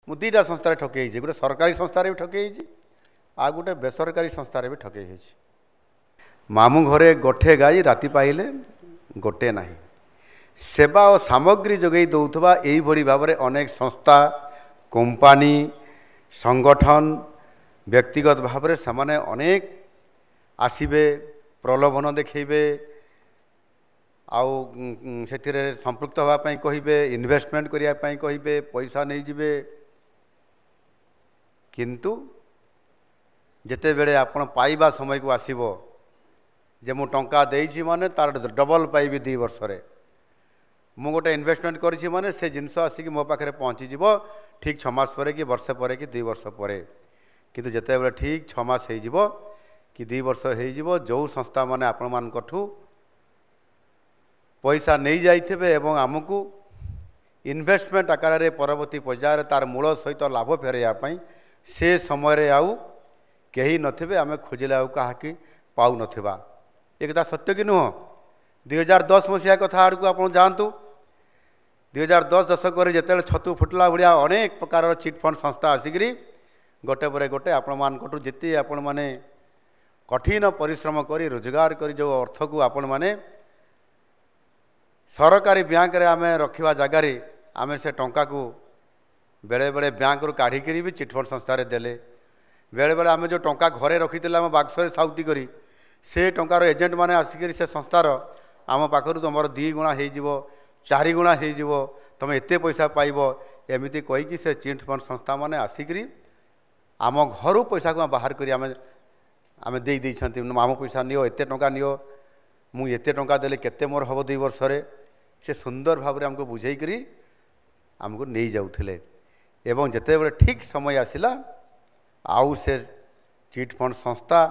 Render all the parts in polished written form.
मु दुईटा संस्था ठकई गोटे सरकारी संस्था भी ठकई आ गोटे बेसरकारी संस्था भी ठकई मामू घरे गोटे गाई राति पाइले गोटे ना सेवा और सामग्री जोगई दौथुबा एई भली भाव में अनेक संस्था कंपानी संगठन व्यक्तिगत भाव में से अनेक आसबे प्रलोभन देखिए आउ से संपृक्त होगापी कहे इन्वेस्टमेंट करने कहे पैसा नहीं जिबे किंतु जिते बेले आपण पाइबा समय को आसीबो जे मु टंका देइछि माने तार डबल पाइबी 2 वर्ष रे मु गोटे इन्वेस्टमेंट करिछि माने से जिनस आसिक मो पाखरे पहुँची जीवो ठीक 6 मास पर कि वर्ष पर कि 2 वर्ष पर किंतु जिते बेले ठीक 6 मास हो जीवो कि 2 वर्ष हो जीवो जो संस्था माने आपण मानकठू पैसा नहीं जाइथिबे एवं आमको इन्वेस्टमेंट आकार रे परवर्ती पर्यायर तार मूल सहित लाभ फेरैया पई से समय रे आउ कहीं नथिबे आमे खोजिले आउ काहाकी पाउ नथिबा एक कथा सत्य कि नुह 2010 मसीहा कथा आड़ को आप जातु 2010 दशक जिते छतु फुटला भाया अनेक प्रकार चिट फंड संस्था आसिक गोटे पर गोटे आपण मानकठू जिते आपण माने कठिन परिश्रम करी रोजगार करी जो अर्थ को आपण माने सरकारी बैंक रे आमे रखिवा जगार आमे से टंका को बेले बेले बैंक रू काढ़ी भी चिटफंड संस्था रे देले बेले बेले आमे जो टंका घरे रखी आम बाक्स साउती करी से टंकार एजेंट माने आसिक से संस्थार आम पाखर तुम 2 गुणा हो 4 गुणा हो तुम एत पैसा पाइब एमती कहीकि से चिटफंड संस्था माने आसिक आम घर पैसा को बाहर करी आमे दे देइछंती आम पैसा नियो एत टंका नियो मु एत टंका देले केते मोर हबो 2 वर्ष रे से सुंदर भाव आमको बुझे करी आमको नहीं जाउथिले एवं जिते बेले ठीक समय आसिला आउ से चिटफंड संस्था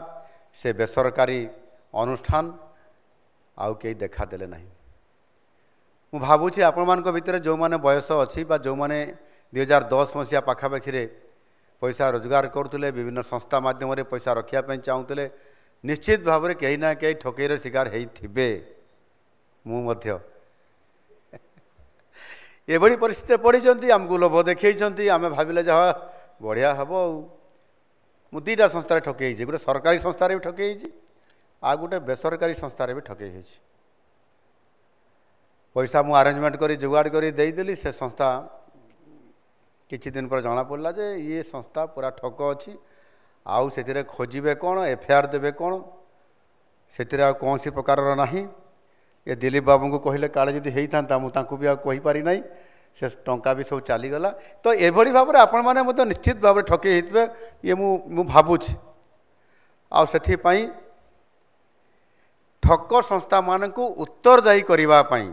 से बेसरकारी अनुष्ठान आउ कई देखा देले नहीं मु भावुछि आपण मानक भितर जो माने बयस अछि बा जो माने 2010 मसीहा पाखापाखि रे पैसा रोजगार करुले विभिन्न संस्था माध्यम रे पैसा रखिया पई चाहुतले निश्चित भाव में कहीं ना कहीं ठकेर शिकार होइथिबे मु मध्य एभली परिस्थिति पड़ीचंती आमको लोभ देखैचंती आमे भाबिले जे बढ़िया हबो मु 2टा संस्था ठकई गोटे सरकारी संस्था भी ठकई आ गोटे बेसरकारी संस्था भी ठकई पैसा मु अरेंजमेंट करी जुगाड़ करी देदेली से संस्था किछि दिन पर जना पड़ला जे ये संस्था पूरा ठक अछि आउ से खोजे कौन एफआईआर देवे कौन से कौन सी प्रकार नहीं ये दिलीप बाबू को कहले काले जदि होता मुझे भी आईपारि ना से टंका भी सब चलीगला तो एभली भाव में आपण मैंने मतलब निश्चित भाव में ठके होते ये मु भावुछि आउपाई ठक संस्था मान को उत्तरदायी करने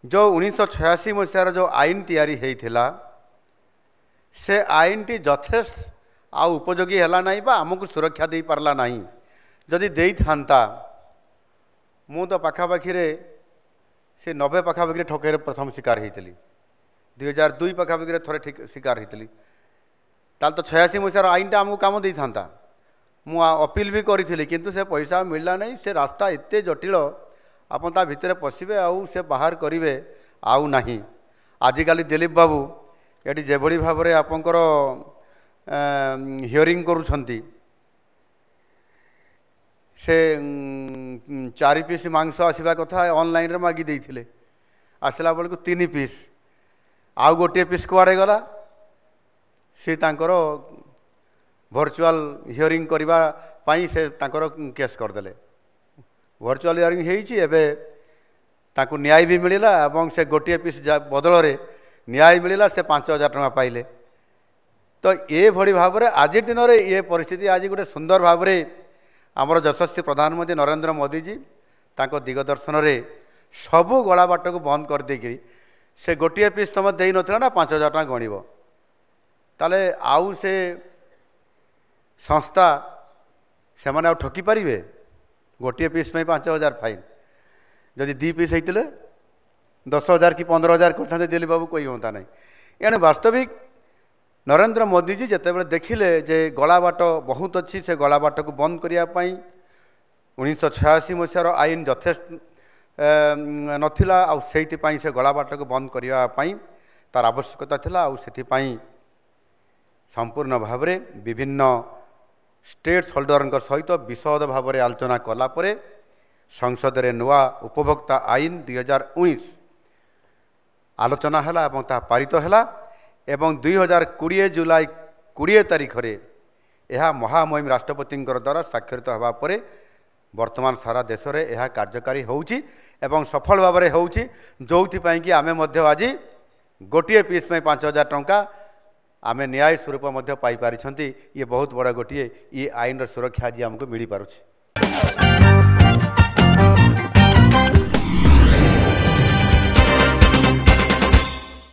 जो 1986 मसीहार जो आईन तैयारी होता से आईन टी यथेष्ट आ उपयोगी है ना बा आमको सुरक्षा दे पारला नहीं जदि दे था मु तो पाखापाखि से 90 पाखापाखि ठकेर प्रथम शिकार होती 2002 पाखापाखि थे ठीक शिकार होती ताल तो 86 मसीहार आईन टा आमको काम दे था मु अपील भी करी किंतु से पैसा मिलला नहीं से रास्ता एते जटिल आपन ता भितर पशिबे आउ से बाहर करिवे आउ नहीं आजिकाली दिलीप बाबू ये जेभली भाव में आपंकर हियरिंग करुछंती से 4 पीस मांस आसवा कथा ऑनलाइन रे मागी देइथिले आसला बेलू 3 पीस आउ गोटे पीस कुआड़े गला से तांकर वर्चुअल हियरिंग करबा पाई से तांकर केस करदेले वर्चुअल हियरिंग हेइछि एबे तांको न्याय भी मिलिला एवं से गोटे पीस बदल रे न्याय मिलिला से 5,000 टका पाइले तो ये भली भाव में आज दिन में ये परिस्थिति आज गोटे सुंदर भाव में आमर यशस्वी प्रधानमंत्री नरेंद्र मोदी जी तांको दिगदर्शन रे सबू गला बाट को बंद कर देकरी से गोटे पीस तुम दे नथिला ना 5,000 टका गणिब ताले आउ से संस्था से माने ठकी पारिबे गोटे पीस में 5,000 फाइन जदि 2 पीस होते 10,000 कि 15,000 करते दिलीप बाबू कोई होता नहीं एणे वास्तविक नरेंद्र मोदी जी जिते देखिले जे गला बाट बहुत अच्छी से गला बाट को बंद करने 1986 मसीहार आईन यथेष्ट नथिला से गला बाट को बंद करने तार आवश्यकता थिला आउ सेथिपाई संपूर्ण भाव में विभिन्न स्टेट्स होल्डर सहित विशद भाव में आलोचना कलापर संसद में नुआ उपभोक्ता आईन 2019 आलोचना है पारित है एवं 2020 जुलाई 20 तारीख में यह महामहिम राष्ट्रपति द्वारा स्वाक्षरित होगा पर वर्तमान सारा देश में यह कार्यकारी होउची एवं सफल भाव में होउची जोथिपाई कि आमे मध्य आज गोटे पीस में 5,000 टंका आमे न्याय स्वरूप मध्य पाई पारिछंती। ये बहुत बड़ा गोटे ये आईन सुरक्षा आज आमको मिल पारुछि।